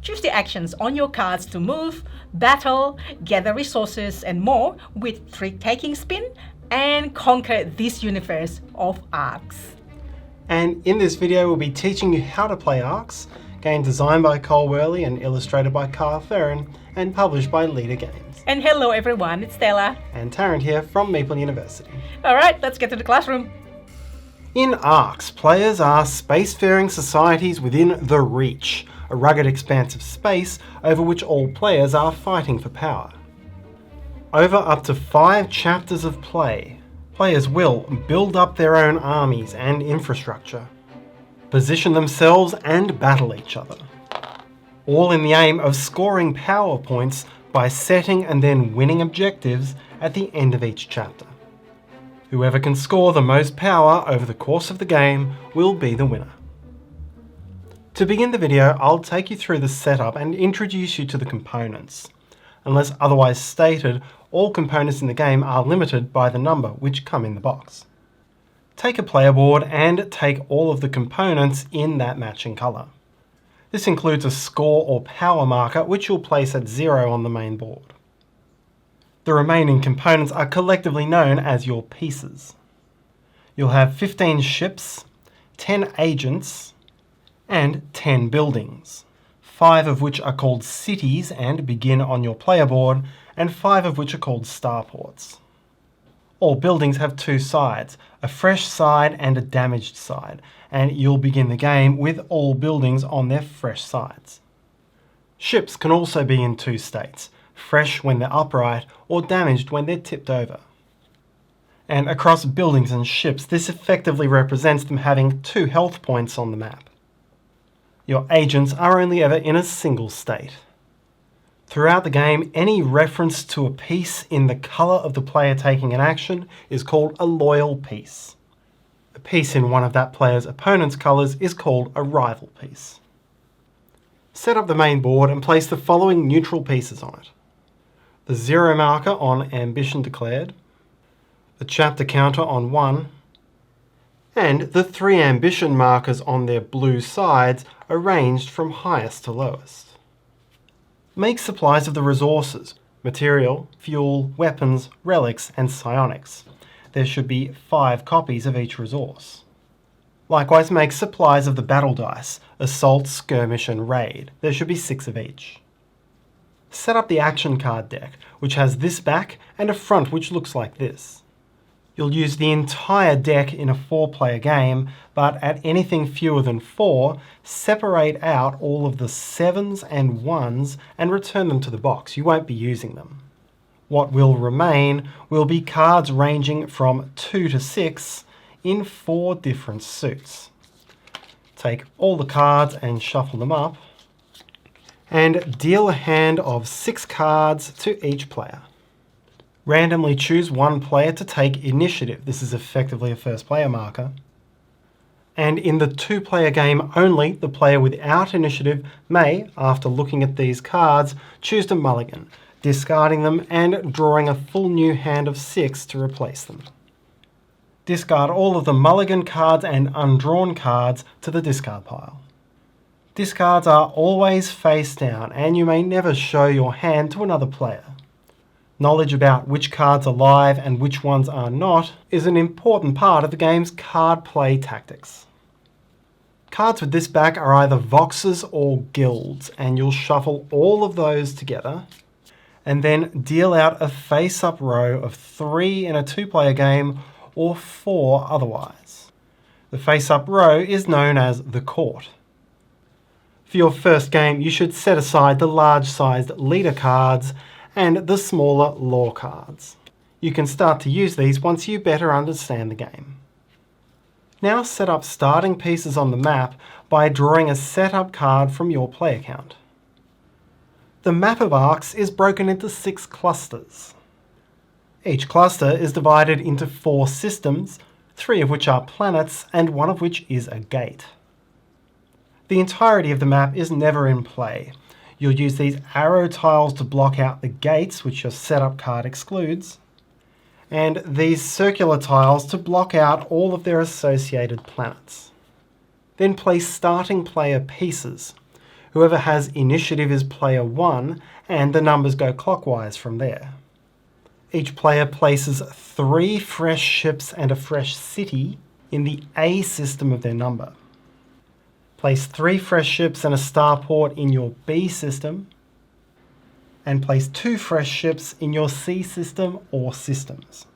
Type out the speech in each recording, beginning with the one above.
Choose the actions on your cards to move, battle, gather resources and more with trick-taking spin and conquer this universe of arcs. And in this video we'll be teaching you how to play Arcs, game designed by Cole Worley and illustrated by Kyle Ferrin and published by Leader Games. And hello everyone, it's Stella and Tarrant here from Meeple University. Alright, let's get to the classroom. In Arcs, players are spacefaring societies within the Reach, a rugged expanse of space over which all players are fighting for power. Over up to 5 chapters of play, players will build up their own armies and infrastructure, position themselves and battle each other, all in the aim of scoring power points by setting and then winning objectives at the end of each chapter. Whoever can score the most power over the course of the game will be the winner. To begin the video, I'll take you through the setup and introduce you to the components. Unless otherwise stated, all components in the game are limited by the number which come in the box. Take a player board and take all of the components in that matching colour. This includes a score or power marker which you'll place at 0 on the main board. The remaining components are collectively known as your pieces. You'll have 15 ships, 10 agents, and 10 buildings, 5 of which are called cities and begin on your player board, and 5 of which are called starports. All buildings have 2 sides, a fresh side and a damaged side, and you'll begin the game with all buildings on their fresh sides. Ships can also be in 2 states, fresh when they're upright or damaged when they're tipped over. And across buildings and ships, this effectively represents them having 2 health points on the map. Your agents are only ever in a single state. Throughout the game, any reference to a piece in the colour of the player taking an action is called a loyal piece. A piece in one of that player's opponent's colours is called a rival piece. Set up the main board and place the following neutral pieces on it. The 0 marker on ambition declared, the chapter counter on 1, and the 3 ambition markers on their blue sides arranged from highest to lowest. Make supplies of the resources, material, fuel, weapons, relics, and psionics. There should be 5 copies of each resource. Likewise, make supplies of the battle dice, assault, skirmish, and raid. There should be 6 of each. Set up the action card deck, which has this back and a front which looks like this. You'll use the entire deck in a 4-player game, but at anything fewer than 4, separate out all of the 7s and 1s and return them to the box. You won't be using them. What will remain will be cards ranging from 2 to 6 in 4 different suits. Take all the cards and shuffle them up, and deal a hand of 6 cards to each player. Randomly choose one player to take initiative. This is effectively a first player marker. And in the 2-player game only, the player without initiative may, after looking at these cards, choose to mulligan, discarding them and drawing a full new hand of 6 to replace them. Discard all of the mulligan cards and undrawn cards to the discard pile. Discards are always face down, and you may never show your hand to another player. Knowledge about which cards are live and which ones are not is an important part of the game's card play tactics. Cards with this back are either voxes or guilds, and you'll shuffle all of those together and then deal out a face-up row of 3 in a 2-player game or 4 otherwise. The face-up row is known as the court. For your first game, you should set aside the large-sized leader cards and the smaller lore cards. You can start to use these once you better understand the game. Now set up starting pieces on the map by drawing a setup card from your player count. The map of Arcs is broken into 6 clusters. Each cluster is divided into 4 systems, 3 of which are planets and 1 of which is a gate. The entirety of the map is never in play. You'll use these arrow tiles to block out the gates, which your setup card excludes, and these circular tiles to block out all of their associated planets. Then place starting player pieces, Whoever has initiative is player 1, and the numbers go clockwise from there. Each player places 3 fresh ships and a fresh city in the A system of their number. Place 3 fresh ships and a starport in your B system, and place 2 fresh ships in your C system or systems.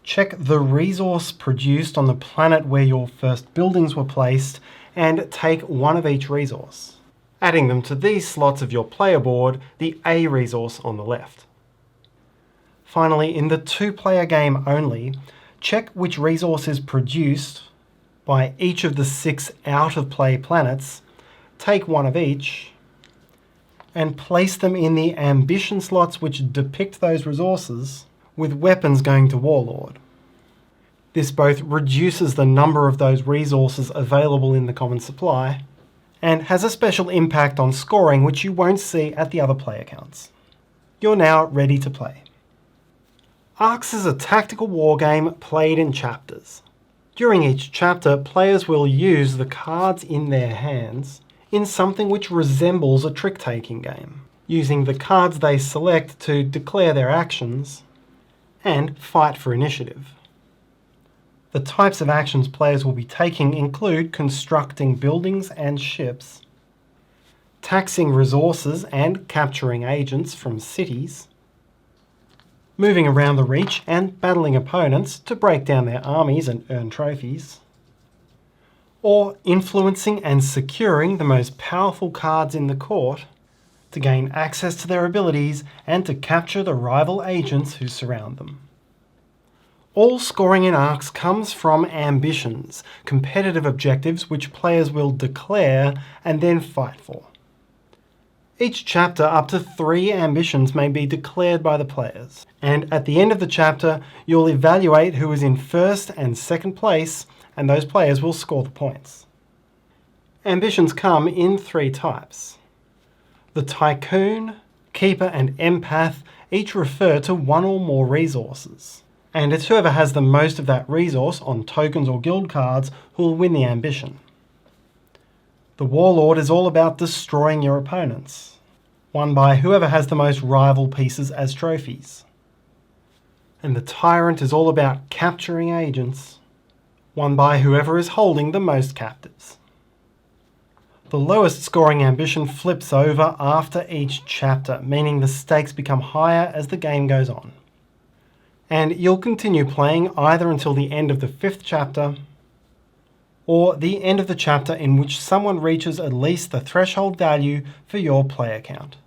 Check the resource produced on the planet where your first buildings were placed and take one of each resource, adding them to these slots of your player board, the A resource on the left. Finally, in the 2-player game only, check which resource is produced by each of the 6 out-of-play planets, take one of each, and place them in the ambition slots which depict those resources, with weapons going to Warlord. This both reduces the number of those resources available in the common supply, and has a special impact on scoring which you won't see at the other player counts. You're now ready to play. Arcs is a tactical wargame played in chapters. During each chapter, players will use the cards in their hands in something which resembles a trick-taking game, using the cards they select to declare their actions and fight for initiative. The types of actions players will be taking include constructing buildings and ships, taxing resources and capturing agents from cities, moving around the Reach and battling opponents to break down their armies and earn trophies, or influencing and securing the most powerful cards in the court to gain access to their abilities and to capture the rival agents who surround them. All scoring in Arcs comes from ambitions, competitive objectives which players will declare and then fight for. Each chapter, up to 3 ambitions may be declared by the players, and at the end of the chapter you'll evaluate who is in first and second place, and those players will score the points. Ambitions come in 3 types. The Tycoon, Keeper and Empath each refer to 1 or more resources, and it's whoever has the most of that resource on tokens or guild cards who will win the ambition. The Warlord is all about destroying your opponents, won by whoever has the most rival pieces as trophies. And the Tyrant is all about capturing agents, won by whoever is holding the most captives. The lowest scoring ambition flips over after each chapter, meaning the stakes become higher as the game goes on. And you'll continue playing either until the end of the 5th chapter, or the end of the chapter in which someone reaches at least the threshold value for your player count.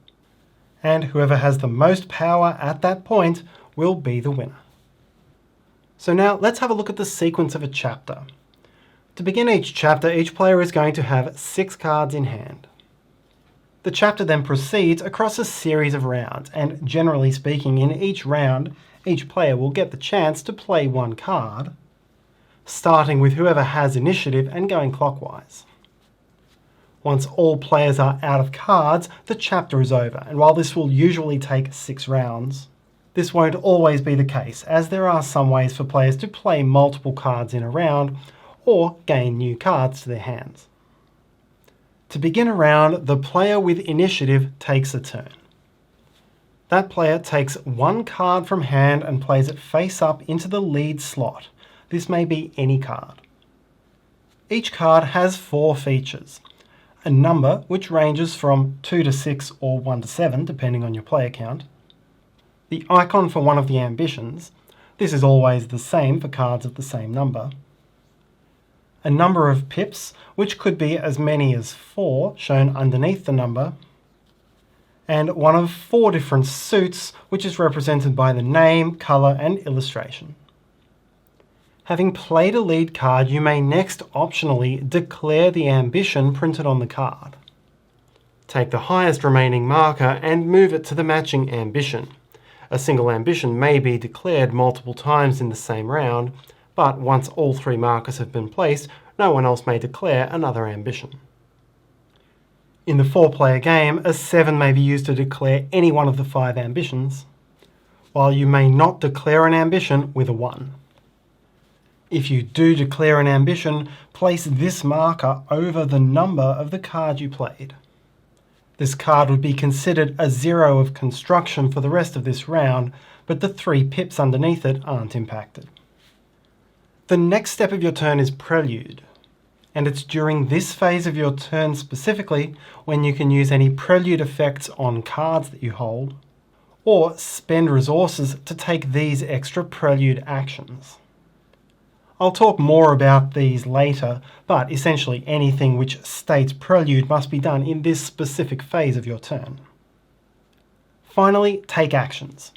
And whoever has the most power at that point will be the winner. So now let's have a look at the sequence of a chapter. To begin each chapter, each player is going to have 6 cards in hand. The chapter then proceeds across a series of rounds, and generally speaking, in each round, each player will get the chance to play 1 card, starting with whoever has initiative and going clockwise. Once all players are out of cards, the chapter is over, and while this will usually take 6 rounds, this won't always be the case, as there are some ways for players to play multiple cards in a round, or gain new cards to their hands. To begin a round, the player with initiative takes a turn. That player takes 1 card from hand and plays it face up into the lead slot. This may be any card. Each card has 4 features. A number, which ranges from 2 to 6 or 1 to 7, depending on your player count. The icon for one of the ambitions. This is always the same for cards of the same number. A number of pips, which could be as many as 4, shown underneath the number. And one of 4 different suits, which is represented by the name, colour and illustration. Having played a lead card, you may next optionally declare the ambition printed on the card. Take the highest remaining marker and move it to the matching ambition. A single ambition may be declared multiple times in the same round, but once all 3 markers have been placed, no one else may declare another ambition. In the 4-player game, a 7 may be used to declare any one of the 5 ambitions, while you may not declare an ambition with a 1. If you do declare an ambition, place this marker over the number of the card you played. This card would be considered a 0 of construction for the rest of this round, but the 3 pips underneath it aren't impacted. The next step of your turn is Prelude, and it's during this phase of your turn specifically when you can use any Prelude effects on cards that you hold, or spend resources to take these extra Prelude actions. I'll talk more about these later, but essentially anything which states Prelude must be done in this specific phase of your turn. Finally, take actions.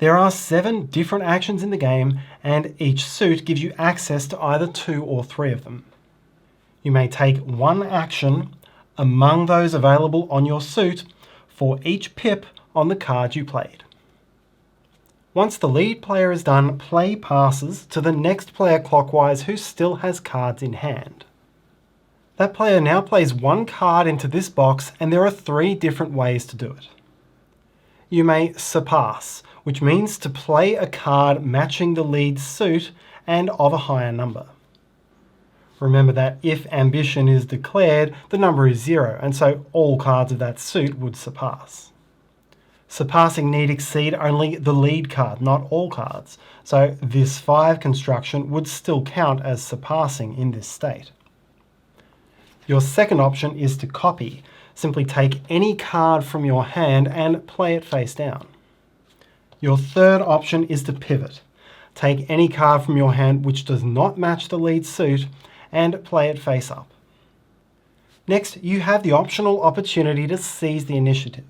There are 7 different actions in the game, and each suit gives you access to either 2 or 3 of them. You may take one action among those available on your suit for each pip on the card you played. Once the lead player is done, play passes to the next player clockwise who still has cards in hand. That player now plays one card into this box, and there are 3 different ways to do it. You may surpass, which means to play a card matching the lead suit and of a higher number. Remember that if ambition is declared, the number is 0, and so all cards of that suit would surpass. Surpassing need exceed only the lead card, not all cards, so this 5 construction would still count as surpassing in this state. Your second option is to copy. Simply take any card from your hand and play it face down. Your third option is to pivot. Take any card from your hand which does not match the lead suit and play it face up. Next, you have the optional opportunity to seize the initiative.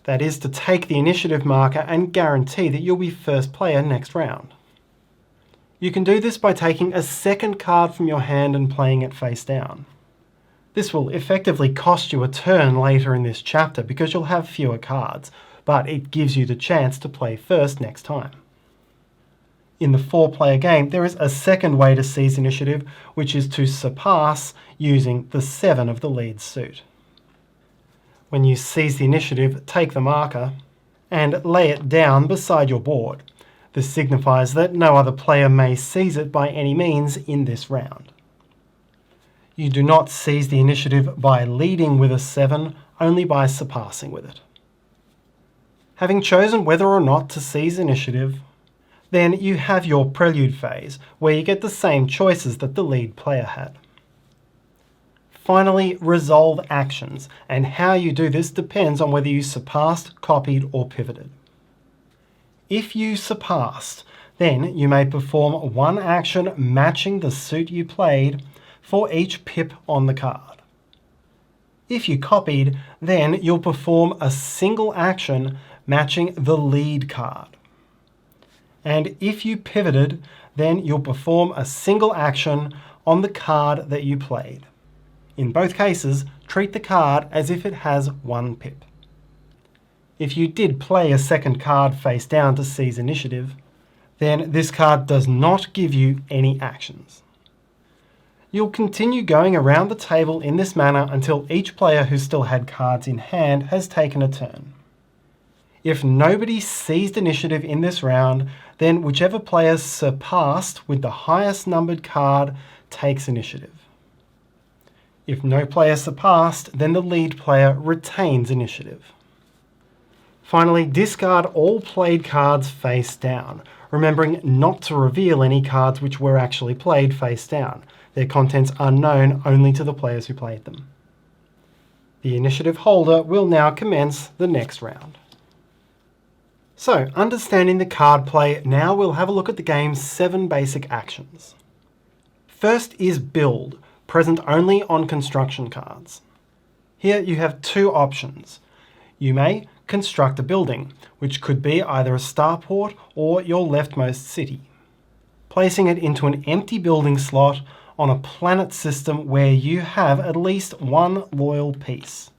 That is to take the initiative marker and guarantee that you'll be first player next round. You can do this by taking a second card from your hand and playing it face down. This will effectively cost you a turn later in this chapter because you'll have fewer cards, but it gives you the chance to play first next time. In the 4-player game, there is a second way to seize initiative, which is to surpass using the 7 of the lead suit. When you seize the initiative, take the marker and lay it down beside your board. This signifies that no other player may seize it by any means in this round. You do not seize the initiative by leading with a 7, only by surpassing with it. Having chosen whether or not to seize initiative, then you have your Prelude phase, where you get the same choices that the lead player had. Finally, resolve actions, and how you do this depends on whether you surpassed, copied, or pivoted. If you surpassed, then you may perform one action matching the suit you played for each pip on the card. If you copied, then you'll perform a single action matching the lead card. And if you pivoted, then you'll perform a single action on the card that you played. In both cases, treat the card as if it has 1 pip. If you did play a second card face down to seize initiative, then this card does not give you any actions. You'll continue going around the table in this manner until each player who still had cards in hand has taken a turn. If nobody seized initiative in this round, then whichever player surpassed with the highest numbered card takes initiative. If no player surpassed, then the lead player retains initiative. Finally, discard all played cards face down, remembering not to reveal any cards which were actually played face down. Their contents are known only to the players who played them. The initiative holder will now commence the next round. So, understanding the card play, now we'll have a look at the game's 7 basic actions. First is Build, present only on construction cards. Here you have 2 options. You may construct a building, which could be either a starport or your leftmost city, placing it into an empty building slot on a planet system where you have at least 1 loyal piece.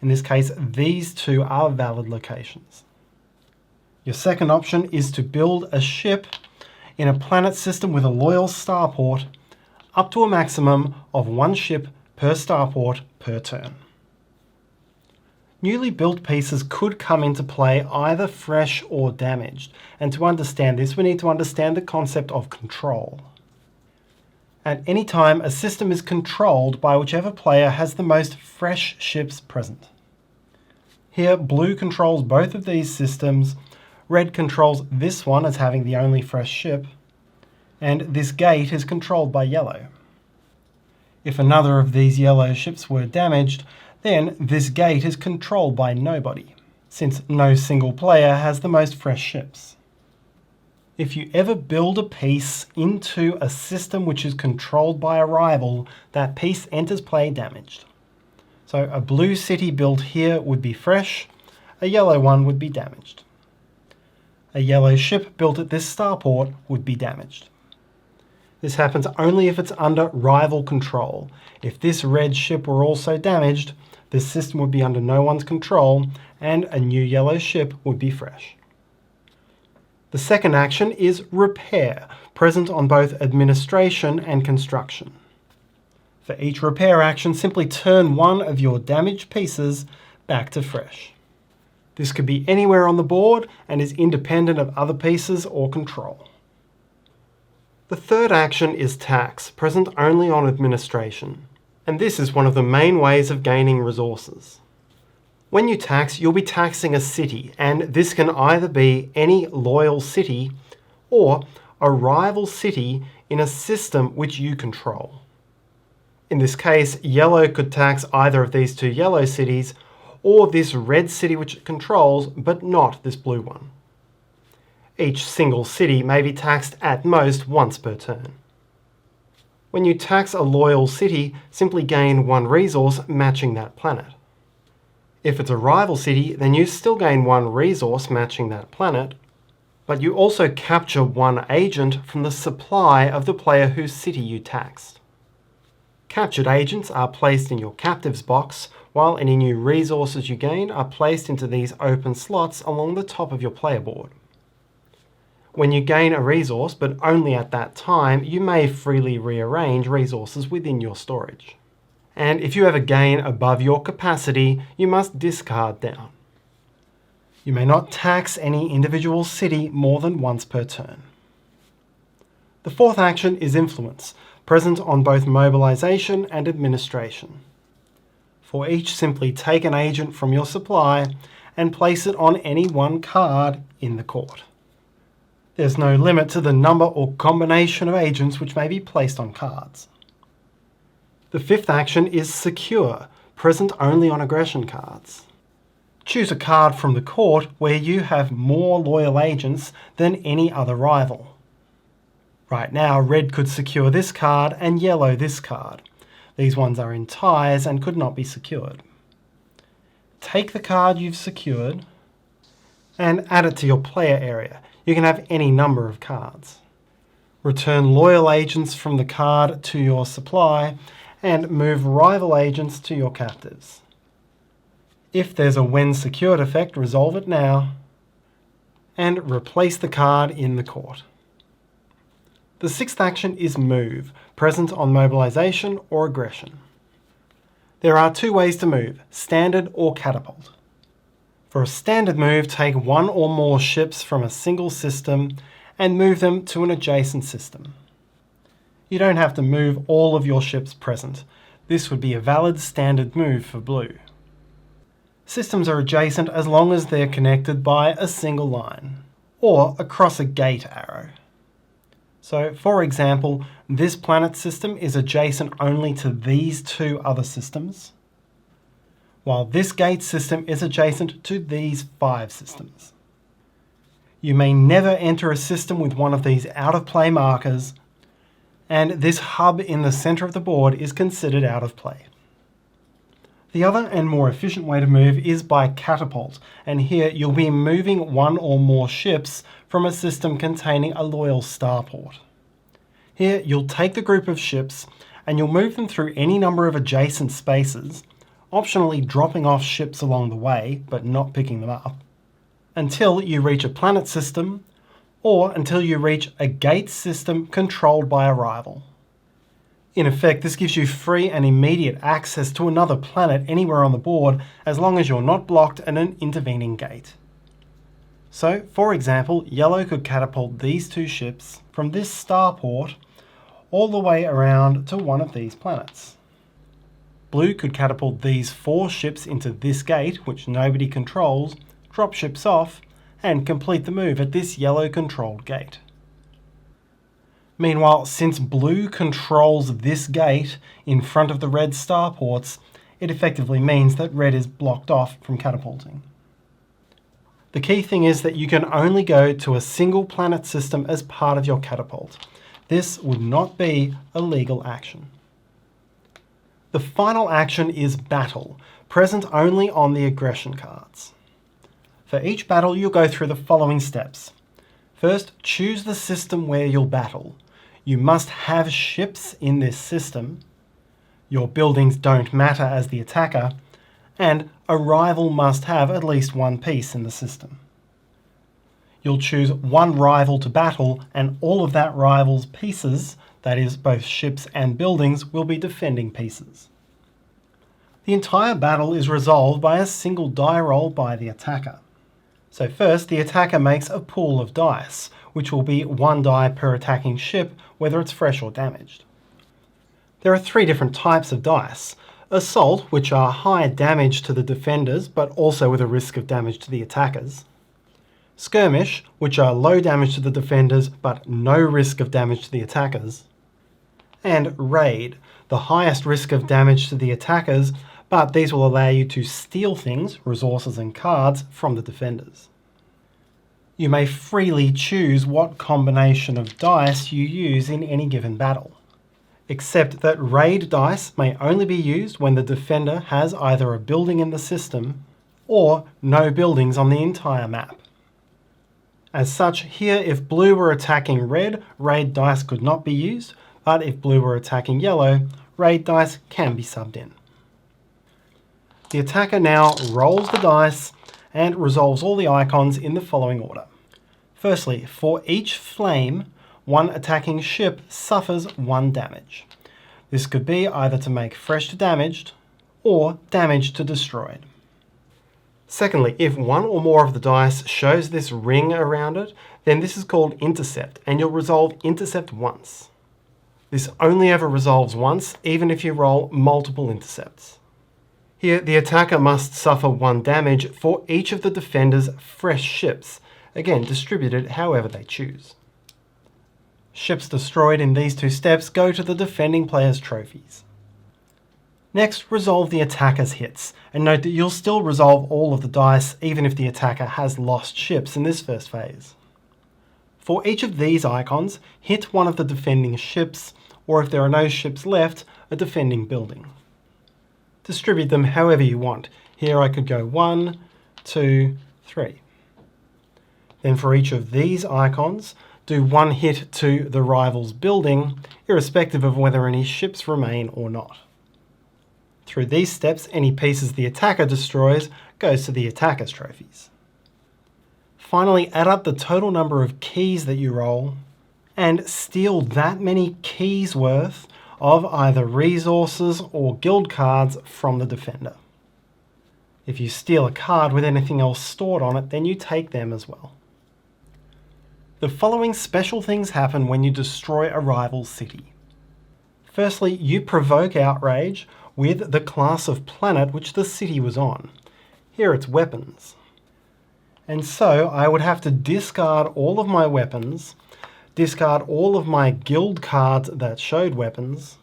In this case, these 2 are valid locations. Your second option is to build a ship in a planet system with a loyal starport, up to a maximum of 1 ship per starport per turn. Newly built pieces could come into play either fresh or damaged, and to understand this we need to understand the concept of control. At any time, a system is controlled by whichever player has the most fresh ships present. Here, blue controls both of these systems, red controls this one as having the only fresh ship, and this gate is controlled by yellow. If another of these yellow ships were damaged, then this gate is controlled by nobody, since no single player has the most fresh ships. If you ever build a piece into a system which is controlled by a rival, that piece enters play damaged. So a blue city built here would be fresh, a yellow one would be damaged. A yellow ship built at this starport would be damaged. This happens only if it's under rival control. If this red ship were also damaged, this system would be under no one's control, and a new yellow ship would be fresh. The second action is repair, present on both administration and construction. For each repair action, simply turn one of your damaged pieces back to fresh. This could be anywhere on the board and is independent of other pieces or control. The third action is tax, present only on administration, and this is one of the main ways of gaining resources. When you tax, you'll be taxing a city, and this can either be any loyal city or a rival city in a system which you control. In this case, yellow could tax either of these two yellow cities or this red city which it controls, but not this blue one. Each single city may be taxed at most once per turn. When you tax a loyal city, simply gain one resource matching that planet. If it's a rival city, then you still gain one resource matching that planet, but you also capture one agent from the supply of the player whose city you taxed. Captured agents are placed in your captives box, while any new resources you gain are placed into these open slots along the top of your player board. When you gain a resource, but only at that time, you may freely rearrange resources within your storage. And if you ever gain above your capacity, you must discard down. You may not tax any individual city more than once per turn. The fourth action is influence, present on both mobilization and administration. For each, simply take an agent from your supply and place it on any one card in the court. There's no limit to the number or combination of agents which may be placed on cards. The fifth action is secure, present only on aggression cards. Choose a card from the court where you have more loyal agents than any other rival. Right now, red could secure this card and yellow this card. These ones are in ties and could not be secured. Take the card you've secured and add it to your player area. You can have any number of cards. Return loyal agents from the card to your supply and move rival agents to your captives. If there's a when secured effect, resolve it now and replace the card in the court. The sixth action is move, present on mobilization or aggression. There are two ways to move, standard or catapult. For a standard move, take one or more ships from a single system and move them to an adjacent system. You don't have to move all of your ships present. This would be a valid standard move for blue. Systems are adjacent as long as they're connected by a single line, or across a gate arrow. So, for example, this planet system is adjacent only to these two other systems, while this gate system is adjacent to these 5 systems. You may never enter a system with one of these out-of-play markers, and this hub in the center of the board is considered out of play. The other and more efficient way to move is by catapult, and here you'll be moving one or more ships from a system containing a loyal starport. Here you'll take the group of ships and you'll move them through any number of adjacent spaces, optionally dropping off ships along the way but not picking them up, until you reach a planet system or until you reach a gate system controlled by a rival. In effect, this gives you free and immediate access to another planet anywhere on the board as long as you're not blocked at an intervening gate. So, for example, yellow could catapult these 2 ships from this starport all the way around to one of these planets. Blue could catapult these 4 ships into this gate, which nobody controls, drop ships off, and complete the move at this yellow-controlled gate. Meanwhile, since blue controls this gate in front of the red starports, it effectively means that red is blocked off from catapulting. The key thing is that you can only go to a single planet system as part of your catapult. This would not be a legal action. The final action is battle, present only on the aggression cards. For each battle, you'll go through the following steps. First, choose the system where you'll battle. You must have ships in this system. Your buildings don't matter as the attacker, and a rival must have at least 1 piece in the system. You'll choose 1 rival to battle, and all of that rival's pieces, that is, both ships and buildings, will be defending pieces. The entire battle is resolved by a single die roll by the attacker. So first, the attacker makes a pool of dice, which will be 1 die per attacking ship, whether it's fresh or damaged. There are 3 different types of dice. Assault, which are high damage to the defenders, but also with a risk of damage to the attackers. Skirmish, which are low damage to the defenders, but no risk of damage to the attackers. And Raid, the highest risk of damage to the attackers, but these will allow you to steal things, resources and cards, from the defenders. You may freely choose what combination of dice you use in any given battle, except that Raid dice may only be used when the defender has either a building in the system or no buildings on the entire map. As such, here if blue were attacking red, Raid dice could not be used, but if blue were attacking yellow, Raid dice can be subbed in. The attacker now rolls the dice and resolves all the icons in the following order. Firstly, for each flame, 1 attacking ship suffers 1 damage. This could be either to make fresh to damaged or damage to destroyed. Secondly, if 1 or more of the dice shows this ring around it, then this is called intercept, and you'll resolve intercept once. This only ever resolves once, even if you roll multiple intercepts. Here, the attacker must suffer 1 damage for each of the defender's fresh ships, again distributed however they choose. Ships destroyed in these 2 steps go to the defending player's trophies. Next, resolve the attacker's hits, and note that you'll still resolve all of the dice even if the attacker has lost ships in this first phase. For each of these icons, hit 1 of the defending ships, or if there are no ships left, a defending building. Distribute them however you want. Here I could go 1, 2, 3. Then for each of these icons, do 1 hit to the rival's building, irrespective of whether any ships remain or not. Through these steps, any pieces the attacker destroys goes to the attacker's trophies. Finally, add up the total number of keys that you roll, and steal that many keys worth of either resources or guild cards from the defender. If you steal a card with anything else stored on it, then you take them as well. The following special things happen when you destroy a rival's city. Firstly, you provoke outrage with the class of planet which the city was on. Here it's weapons. And so I would have to discard all of my weapons, discard all of my guild cards that showed weapons,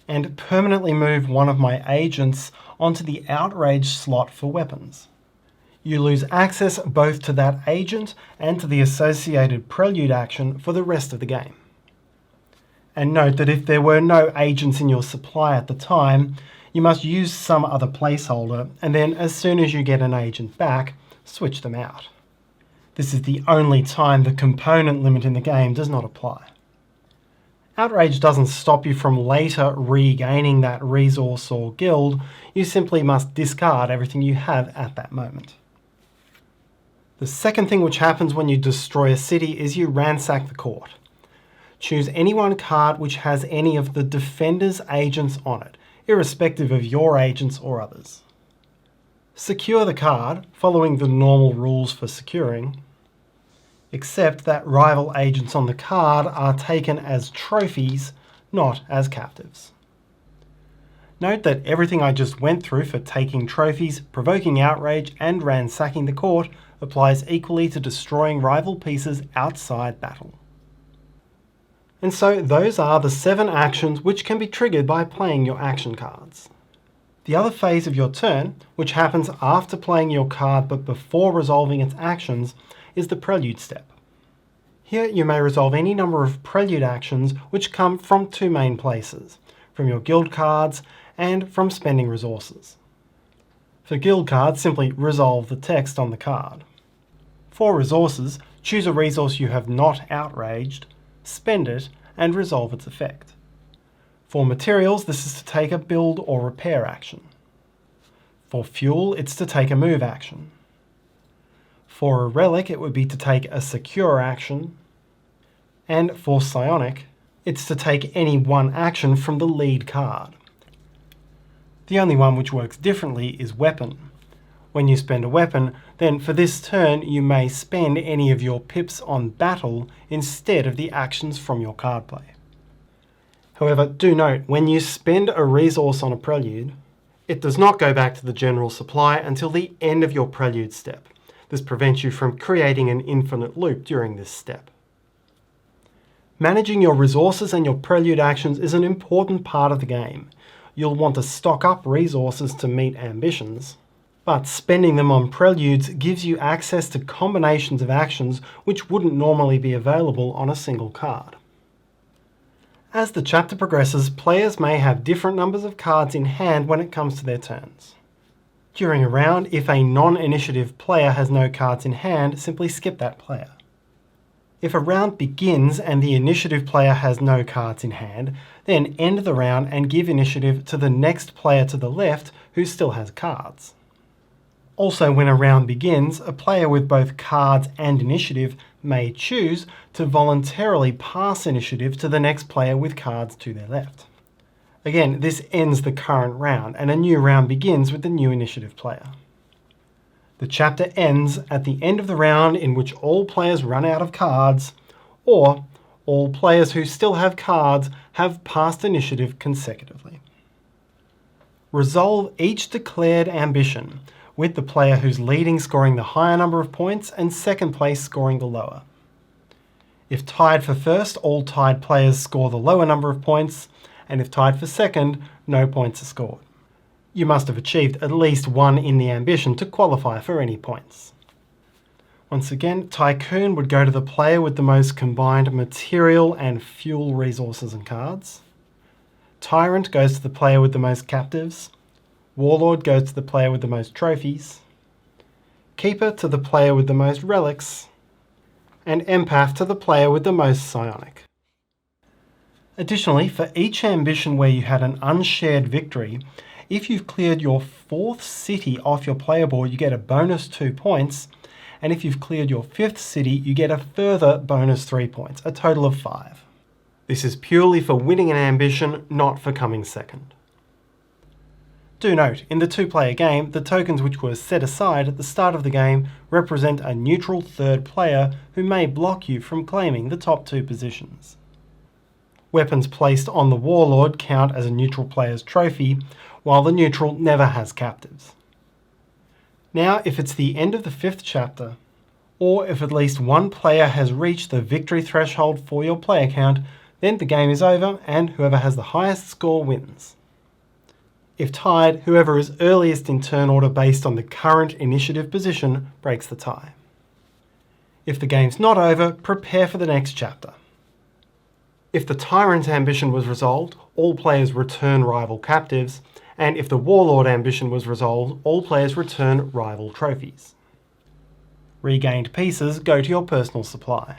and permanently move 1 of my agents onto the outrage slot for weapons. You lose access both to that agent and to the associated Prelude action for the rest of the game. And note that if there were no agents in your supply at the time, you must use some other placeholder, and then as soon as you get an agent back, switch them out. This is the only time the component limit in the game does not apply. Outrage doesn't stop you from later regaining that resource or guild, you simply must discard everything you have at that moment. The second thing which happens when you destroy a city is you ransack the court. Choose any 1 card which has any of the defender's agents on it, irrespective of your agents or others. Secure the card, following the normal rules for securing. except that rival agents on the card are taken as trophies, not as captives. Note that everything I just went through for taking trophies, provoking outrage, and ransacking the court applies equally to destroying rival pieces outside battle. And so those are the 7 actions which can be triggered by playing your action cards. The other phase of your turn, which happens after playing your card but before resolving its actions, is the Prelude step. Here you may resolve any number of Prelude actions which come from 2 main places, from your guild cards and from spending resources. For guild cards, simply resolve the text on the card. For resources, choose a resource you have not outraged, spend it, and resolve its effect. For materials, this is to take a build or repair action. For fuel, it's to take a move action. For a relic, it would be to take a secure action. And for psionic, it's to take any one action from the lead card. The only one which works differently is weapon. When you spend a weapon, then for this turn you may spend any of your pips on battle instead of the actions from your card play. However, do note, when you spend a resource on a Prelude, it does not go back to the general supply until the end of your Prelude step. This prevents you from creating an infinite loop during this step. Managing your resources and your Prelude actions is an important part of the game. You'll want to stock up resources to meet ambitions, but spending them on Preludes gives you access to combinations of actions which wouldn't normally be available on a single card. As the chapter progresses, players may have different numbers of cards in hand when it comes to their turns. During a round, if a non-initiative player has no cards in hand, simply skip that player. If a round begins and the initiative player has no cards in hand, then end the round and give initiative to the next player to the left who still has cards. Also, when a round begins, a player with both cards and initiative may choose to voluntarily pass initiative to the next player with cards to their left. Again, this ends the current round, and a new round begins with the new initiative player. The chapter ends at the end of the round in which all players run out of cards, or all players who still have cards have passed initiative consecutively. Resolve each declared ambition, with the player who's leading scoring the higher number of points and second place scoring the lower. If tied for first, all tied players score the lower number of points, and if tied for second, no points are scored. You must have achieved at least 1 in the ambition to qualify for any points. Once again, Tycoon would go to the player with the most combined material and fuel resources and cards. Tyrant goes to the player with the most captives. Warlord goes to the player with the most trophies. Keeper to the player with the most relics. And Empath to the player with the most psionic. Additionally, for each ambition where you had an unshared victory, if you've cleared your 4th city off your player board, you get a bonus 2 points, and if you've cleared your 5th city, you get a further bonus 3 points, a total of 5. This is purely for winning an ambition, not for coming second. Do note, in the 2-player game, the tokens which were set aside at the start of the game represent a neutral 3rd player who may block you from claiming the top 2 positions. Weapons placed on the Warlord count as a neutral player's trophy, while the neutral never has captives. Now, if it's the end of the 5th chapter, or if at least one player has reached the victory threshold for your player count, then the game is over and whoever has the highest score wins. If tied, whoever is earliest in turn order based on the current initiative position breaks the tie. If the game's not over, prepare for the next chapter. If the Tyrant ambition was resolved, all players return rival captives, and if the Warlord ambition was resolved, all players return rival trophies. Regained pieces go to your personal supply.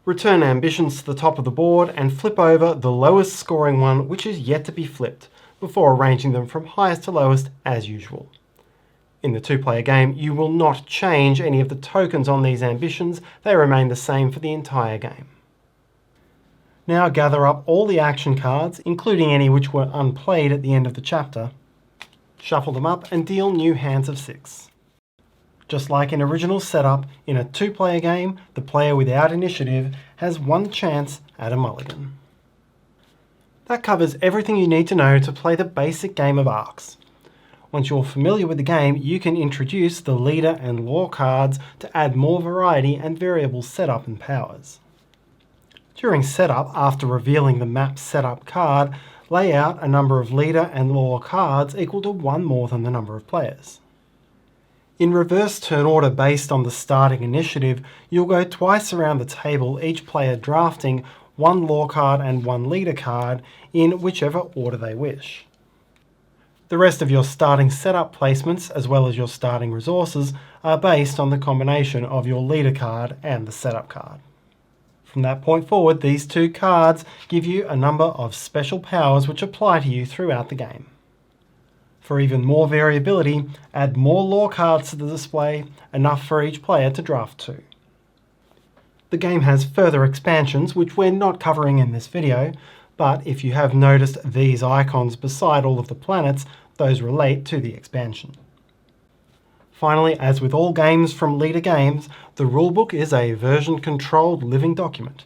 Return ambitions to the top of the board and flip over the lowest scoring one which is yet to be flipped, before arranging them from highest to lowest as usual. In the 2-player game, you will not change any of the tokens on these ambitions, they remain the same for the entire game. Now gather up all the action cards, including any which were unplayed at the end of the chapter, shuffle them up and deal new hands of 6. Just like in original setup, in a 2-player game, the player without initiative has 1 chance at a mulligan. That covers everything you need to know to play the basic game of Arcs. Once you're familiar with the game, you can introduce the leader and lore cards to add more variety and variable setup and powers. During setup, after revealing the map setup card, lay out a number of leader and lore cards equal to 1 more than the number of players. In reverse turn order based on the starting initiative, you'll go twice around the table, each player drafting 1 lore card and 1 leader card in whichever order they wish. The rest of your starting setup placements, as well as your starting resources, are based on the combination of your leader card and the setup card. From that point forward, these 2 cards give you a number of special powers which apply to you throughout the game. For even more variability, add more lore cards to the display, enough for each player to draft 2. The game has further expansions which we're not covering in this video, but if you have noticed these icons beside all of the planets, those relate to the expansion. Finally, as with all games from Leader Games, the rulebook is a version-controlled living document.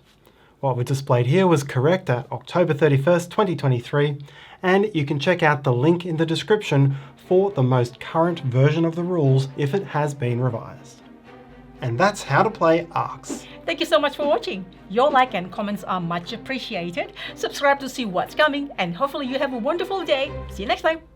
What we displayed here was correct at October 31st, 2023, and you can check out the link in the description for the most current version of the rules if it has been revised. And that's how to play Arcs. Thank you so much for watching. Your like and comments are much appreciated. Subscribe to see what's coming, and hopefully you have a wonderful day. See you next time.